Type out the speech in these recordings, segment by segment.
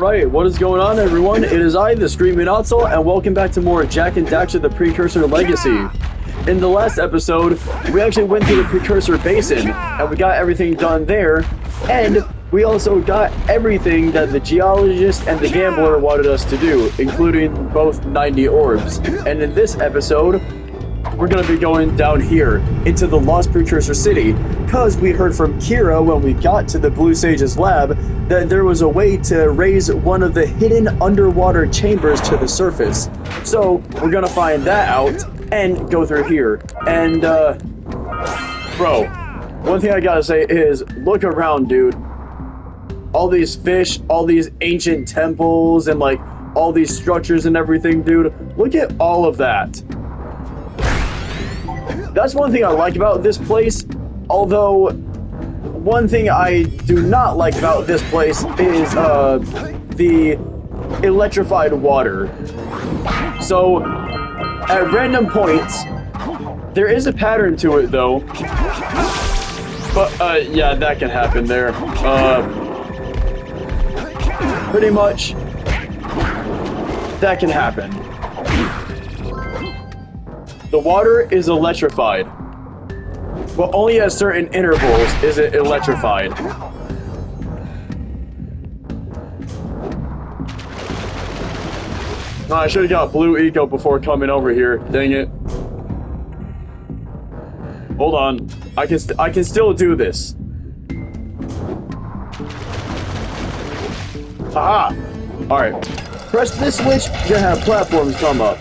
Right, what is going on, everyone? It is I, the Screaming Otzel, and welcome back to more Jak and Daxter The Precursor Legacy. In the last episode, we actually went to the Precursor Basin, and we got everything done there, and we also got everything that the Geologist and the Gambler wanted us to do, including both 90 orbs. And in this episode, we're going to be going down here into the Lost Precursor City, because we heard from Kira when we got to the Blue Sage's lab that there was a way to raise one of the hidden underwater chambers to the surface. So we're going to find that out and go through here. And, bro, one thing I gotta say is, look around, dude. All these fish, all these ancient temples, and, like, all these structures and everything, dude. Look at all of that. That's one thing I like about this place, although one thing I do not like about this place is the electrified water. So, at random points, there is a pattern to it though, but yeah, that can happen there. Pretty much, that can happen. The water is electrified, but only at certain intervals is it electrified. Oh, I should have got blue eco before coming over here. Dang it. Hold on. I can still do this. Haha! Alright. Press this switch, you're gonna have platforms come up.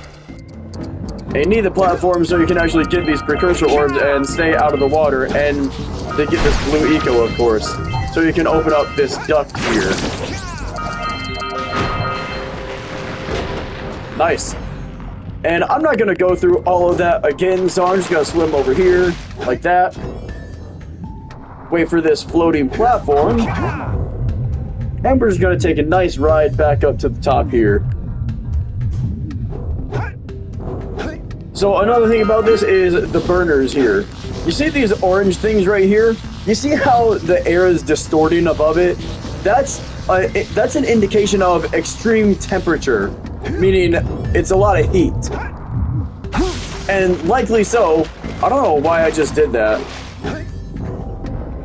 And you need the platform so you can actually get these precursor orbs and stay out of the water, and they get this blue eco, of course. So you can open up this duct here. Nice. And I'm not gonna go through all of that again, so I'm just gonna swim over here, like that. Wait for this floating platform. And we're just gonna take a nice ride back up to the top here. So another thing about this is the burners here. You see these orange things right here? You see how the air is distorting above it? That's an indication of extreme temperature, meaning it's a lot of heat. And likely so, I don't know why I just did that,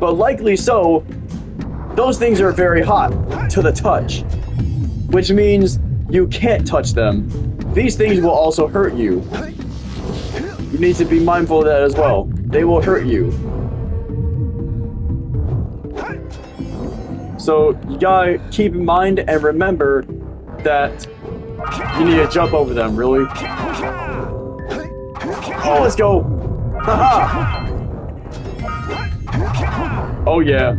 but likely so, those things are very hot to the touch, which means you can't touch them. These things will also hurt you. You need to be mindful of that as well. They will hurt you. So you gotta keep in mind and remember that you need to jump over them, really. Oh, let's go! Haha! Oh yeah.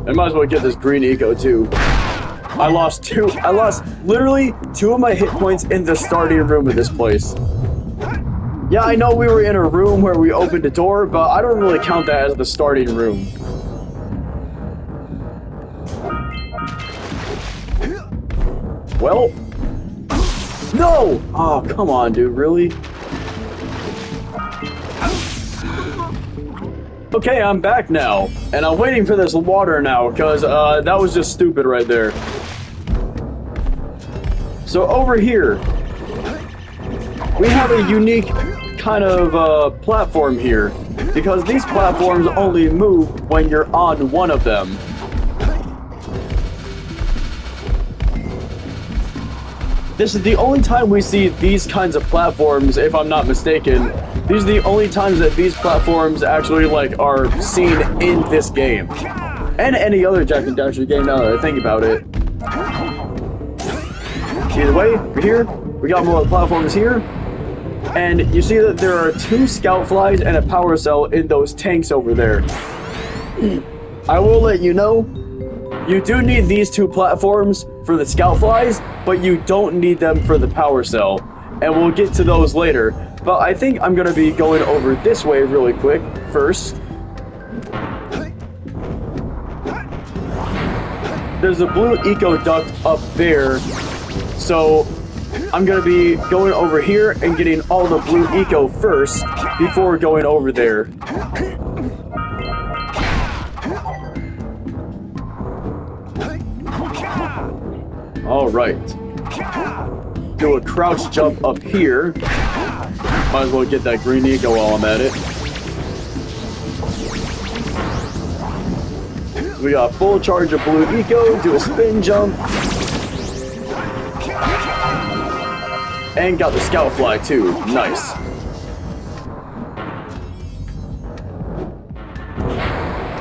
I might as well get this green eco too. I lost literally 2 of my hit points in the starting room of this place. Yeah, I know we were in a room where we opened a door, but I don't really count that as the starting room. Well, no! Oh, come on, dude, really? Okay, I'm back now, and I'm waiting for this water now, because that was just stupid right there. So over here, we have a unique kind of platform here, because these platforms only move when you're on one of them. This is the only time we see these kinds of platforms, if I'm not mistaken. These are the only times that these platforms actually, like, are seen in this game. And any other Jak and Daxter game, now that I think about it. Either way, we're here. We got more platforms here. And you see that there are 2 scout flies and a power cell in those tanks over there. I will let you know, you do need these 2 platforms for the scout flies, but you don't need them for the power cell. And we'll get to those later. But I think I'm going to be going over this way really quick first. There's a blue eco duct up there. So I'm going to be going over here and getting all the blue eco first before going over there. All right. Do a crouch jump up here. Might as well get that green eco while I'm at it. We got full charge of blue eco. Do a spin jump. And got the scout fly too. Nice.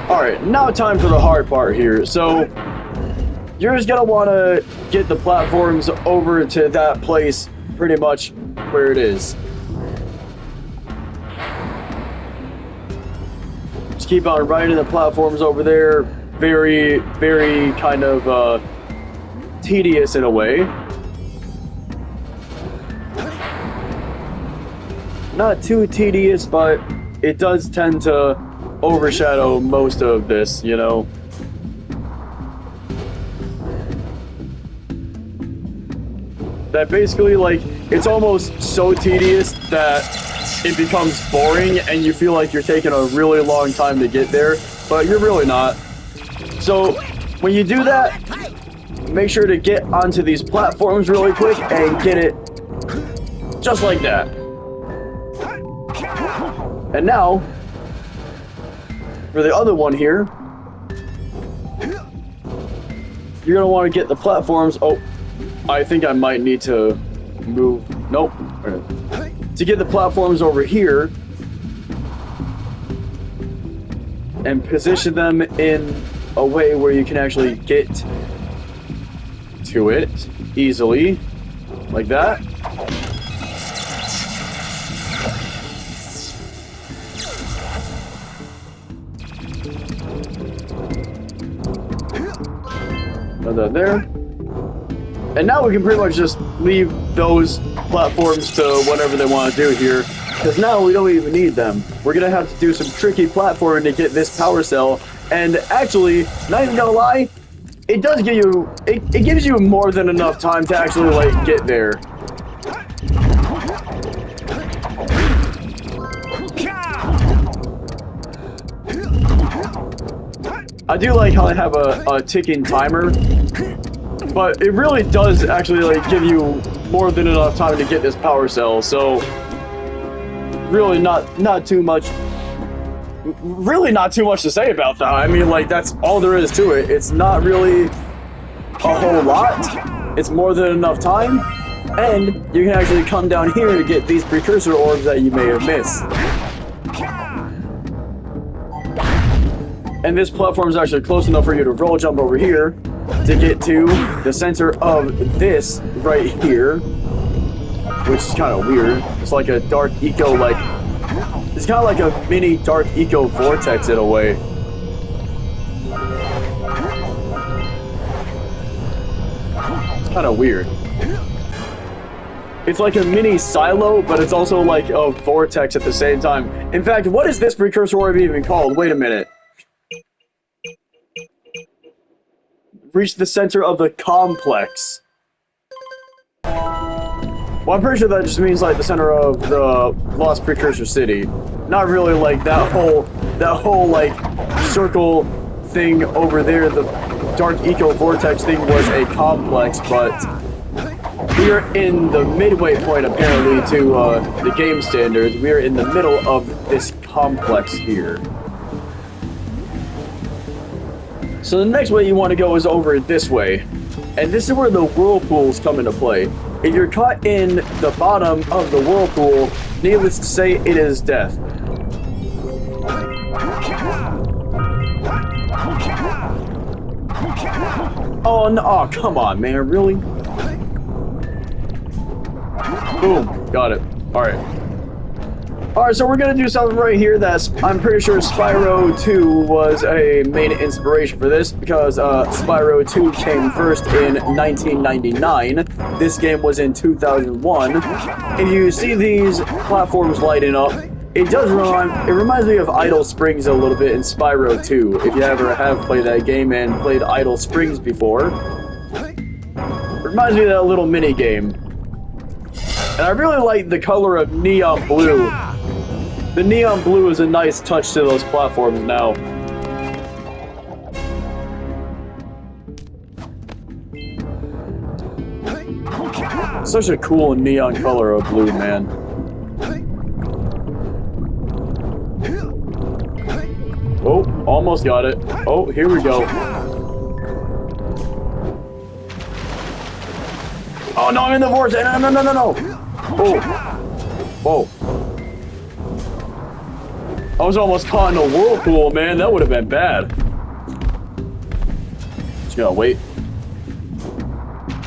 Alright, now time for the hard part here. So, you're just gonna want to get the platforms over to that place pretty much where it is. Just keep on riding the platforms over there. Very, very kind of tedious in a way. Not too tedious, but it does tend to overshadow most of this, you know. That basically, like, it's almost so tedious that it becomes boring and you feel like you're taking a really long time to get there, but you're really not. So when you do that, make sure to get onto these platforms really quick and get it just like that. And now, for the other one here, you're going to want to get the platforms. Oh, I think I might need to move. Nope. To get the platforms over here and position them in a way where you can actually get to it easily, like that. Put that there. And now we can pretty much just leave those platforms to whatever they want to do here, because now we don't even need them. We're gonna have to do some tricky platforming to get this power cell. And actually, not even gonna lie, it does give you, it gives you more than enough time to actually, like, get there. I do like how I have a ticking timer, but it really does actually, like, give you more than enough time to get this power cell. So really not too much. Really not too much to say about that. I mean, like, that's all there is to it. It's not really a whole lot. It's more than enough time, and you can actually come down here to get these precursor orbs that you may have missed. And this platform is actually close enough for you to roll jump over here to get to the center of this right here, which is kind of weird. It's like a dark eco, like, it's kind of like a mini dark eco vortex in a way. It's kind of weird. It's like a mini silo, but it's also like a vortex at the same time. In fact, what is this precursor orb even called? Wait a minute. Reach the center of the complex. Well, I'm pretty sure that just means, like, the center of the Lost Precursor City. Not really, like, that whole like circle thing over there. The dark eco vortex thing was a complex, but we're in the midway point apparently to the game standards. We're in the middle of this complex here. So the next way you want to go is over this way. And this is where the whirlpools come into play. If you're caught in the bottom of the whirlpool, needless to say, it is death. Oh, no. Oh, come on, man. Really? Boom. Got it. Alright. Alright, so we're going to do something right here that's, I'm pretty sure Spyro 2 was a main inspiration for this, because Spyro 2 came first in 1999. This game was in 2001. If you see these platforms lighting up, it reminds me of Idle Springs a little bit in Spyro 2, if you ever have played that game and played Idle Springs before. It reminds me of that little mini game. And I really like the color of neon blue. The neon blue is a nice touch to those platforms now. Such a cool neon color of blue, man. Oh, almost got it. Oh, here we go. Oh no, I'm in the vortex. No. Oh. Whoa. I was almost caught in a whirlpool, man. That would have been bad. Just gotta wait.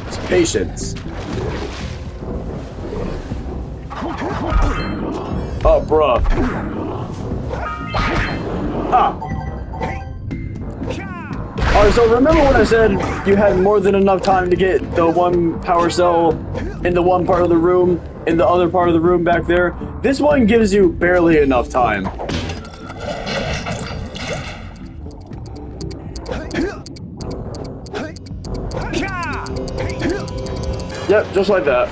It's patience. Oh, bruh. Ah. Alright, so remember when I said you had more than enough time to get the one power cell in the one part of the room, in the other part of the room back there? This one gives you barely enough time. Yep, just like that.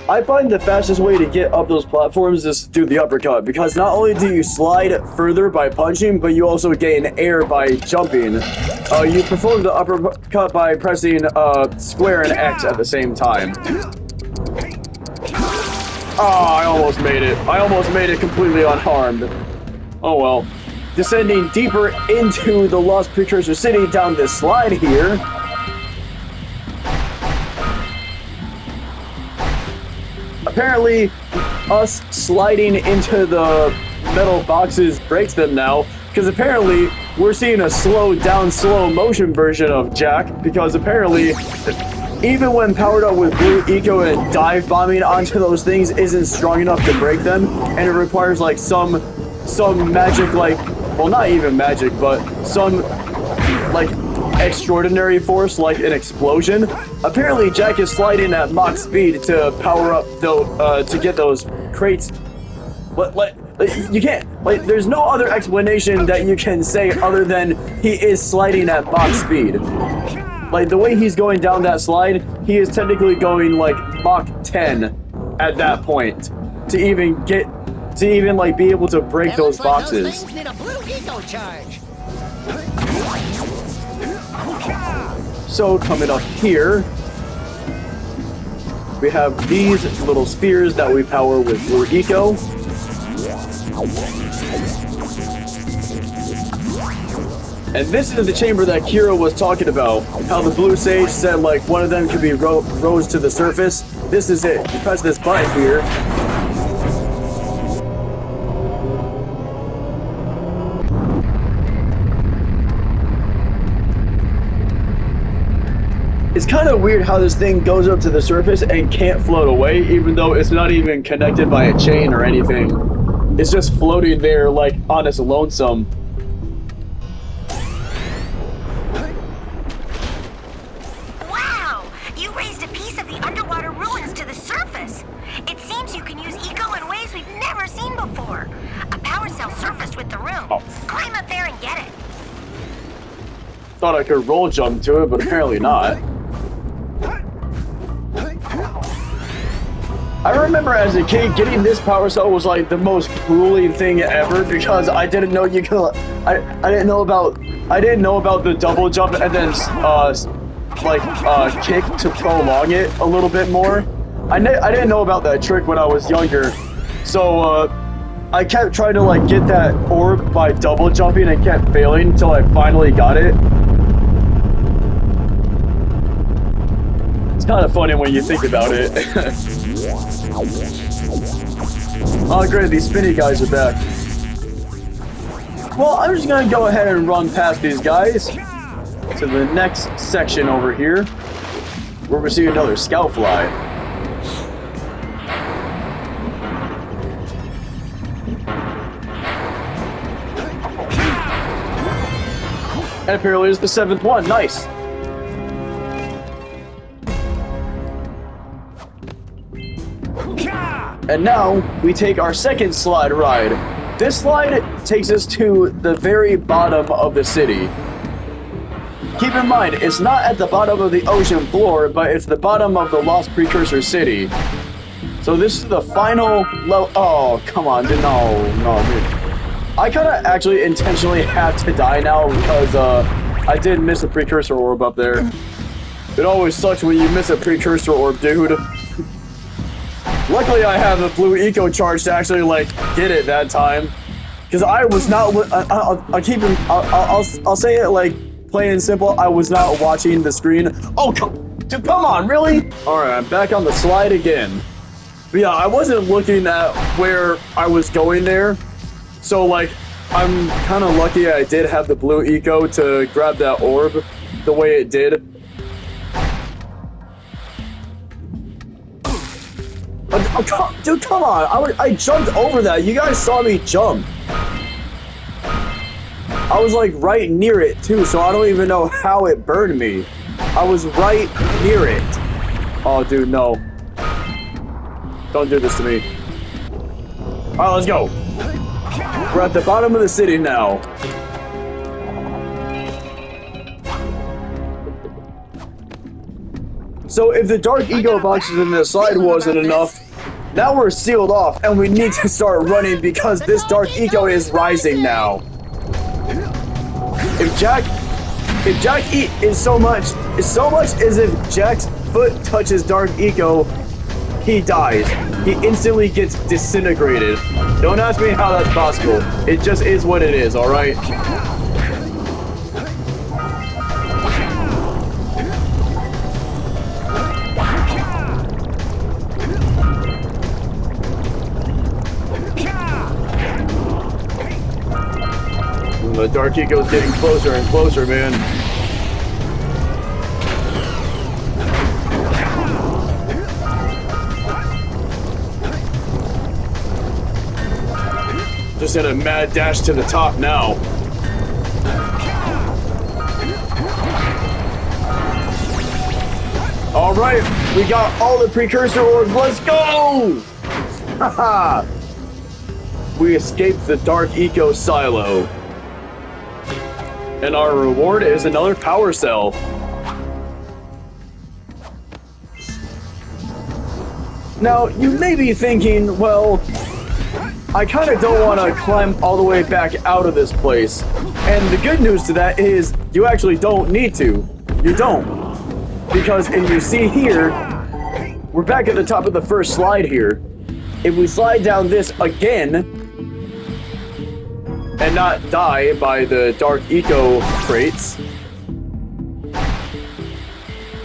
I find the fastest way to get up those platforms is through the uppercut, because not only do you slide further by punching, but you also gain air by jumping. You perform the uppercut by pressing square and X at the same time. Oh, I almost made it. I almost made it completely unharmed. Oh well. Descending deeper into the Lost Precursor City down this slide here. Apparently, us sliding into the metal boxes breaks them now, because apparently we're seeing a slowed down slow motion version of Jak, because apparently even when powered up with blue eco and dive bombing onto those things isn't strong enough to break them, and it requires like some magic, like, well, not even magic, but some like extraordinary force, like an explosion. Apparently Jak is sliding at Mach speed to power up to get those crates. But like you can't, like, there's no other explanation that you can say other than he is sliding at Mach speed. Like, the way he's going down that slide, he is technically going like Mach 10 at that point to even like be able to break those boxes. Those things need a blue eco charge. So coming up here, we have these little spheres that we power with blue eco. And this is the chamber that Kira was talking about. How the blue sage said like one of them could be rose to the surface. This is it. You press this button here. It's kind of weird how this thing goes up to the surface and can't float away, even though it's not even connected by a chain or anything. It's just floating there like on its lonesome. Wow! You raised a piece of the underwater ruins to the surface. It seems you can use eco in ways we've never seen before. A power cell surfaced with the room. Oh. Climb up there and get it. Thought I could roll jump to it, but apparently not. I remember as a kid getting this power cell was like the most grueling thing ever, because I didn't know you could. I didn't know about the double jump and then kick to prolong it a little bit more. I didn't know about that trick when I was younger, so I kept trying to like get that orb by double jumping and kept failing until I finally got it. It's kind of funny when you think about it. Oh great, these spinny guys are back. Well, I'm just gonna go ahead and run past these guys to the next section over here, where we see another scout fly. And apparently it's the 7th one. Nice. And now we take our second slide ride. This slide takes us to the very bottom of the city. Keep in mind, it's not at the bottom of the ocean floor, but it's the bottom of the Lost Precursor City. So this is the final level. Oh, come on. No, dude. I kind of actually intentionally have to die now because I did miss the Precursor orb up there. It always sucks when you miss a precursor orb, dude. Luckily, I have a blue eco charge to actually like get it that time, because I was not. I'll say it like plain and simple. I was not watching the screen. Oh, dude, come on, really? All right, I'm back on the slide again. But yeah, I wasn't looking at where I was going there, so like I'm kind of lucky I did have the blue eco to grab that orb the way it did. Dude, come on! I jumped over that. You guys saw me jump. I was like right near it too, so I don't even know how it burned me. I was right near it. Oh, dude, no! Don't do this to me. All right, let's go. We're at the bottom of the city now. So if the dark ego boxes in the slide wasn't enough, now we're sealed off and we need to start running because this dark eco is rising now. If Jack is so much as if Jack's foot touches dark eco, he dies. He instantly gets disintegrated. Don't ask me how that's possible. It just is what it is, alright? The dark eco is getting closer and closer, man. Just in a mad dash to the top now. All right, we got all the precursor orbs. Let's go! Haha! We escaped the dark eco silo. And our reward is another power cell. Now, you may be thinking, well, I kind of don't want to climb all the way back out of this place. And the good news to that is you actually don't need to. You don't. Because if you see here, we're back at the top of the first slide here. If we slide down this again, and not die by the dark eco crates,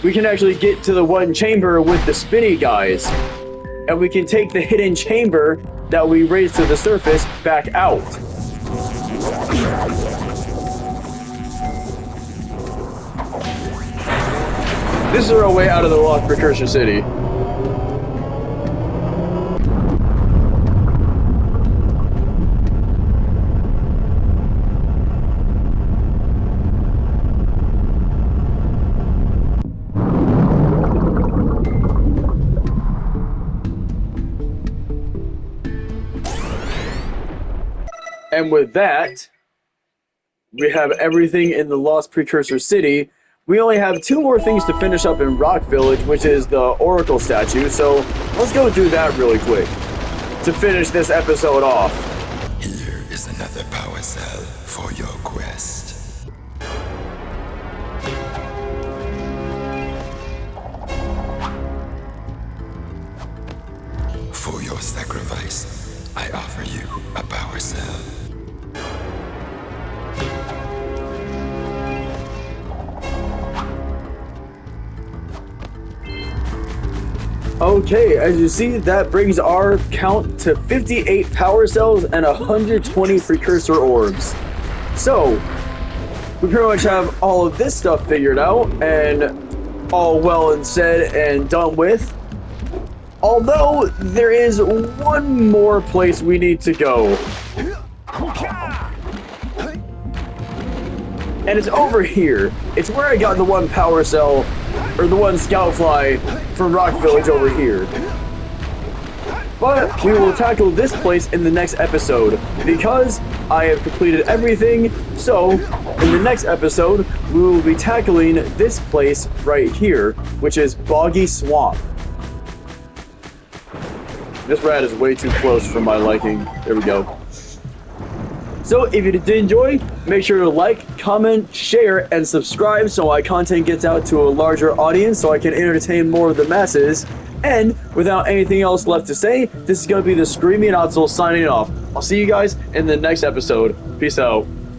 we can actually get to the one chamber with the spinny guys. And we can take the hidden chamber that we raised to the surface back out. This is our way out of the lost precursor city. And with that, we have everything in the Lost Precursor City. We only have 2 more things to finish up in Rock Village, which is the Oracle statue. So let's go do that really quick to finish this episode off. Here is another power cell for your quest. For your sacrifice, I offer you a power cell. Okay, as you see, that brings our count to 58 power cells and 120 precursor orbs. So, we pretty much have all of this stuff figured out and all well and said and done with. Although, there is one more place we need to go. And it's over here. It's where I got the one power cell, or the one scout fly from Rock Village over here. But we will tackle this place in the next episode, because I have completed everything. So, in the next episode, we will be tackling this place right here, which is Boggy Swamp. This rat is way too close for my liking. There we go. So if you did enjoy, make sure to like, comment, share, and subscribe so my content gets out to a larger audience so I can entertain more of the masses. And without anything else left to say, this is going to be the Screaming Otzel signing off. I'll see you guys in the next episode. Peace out.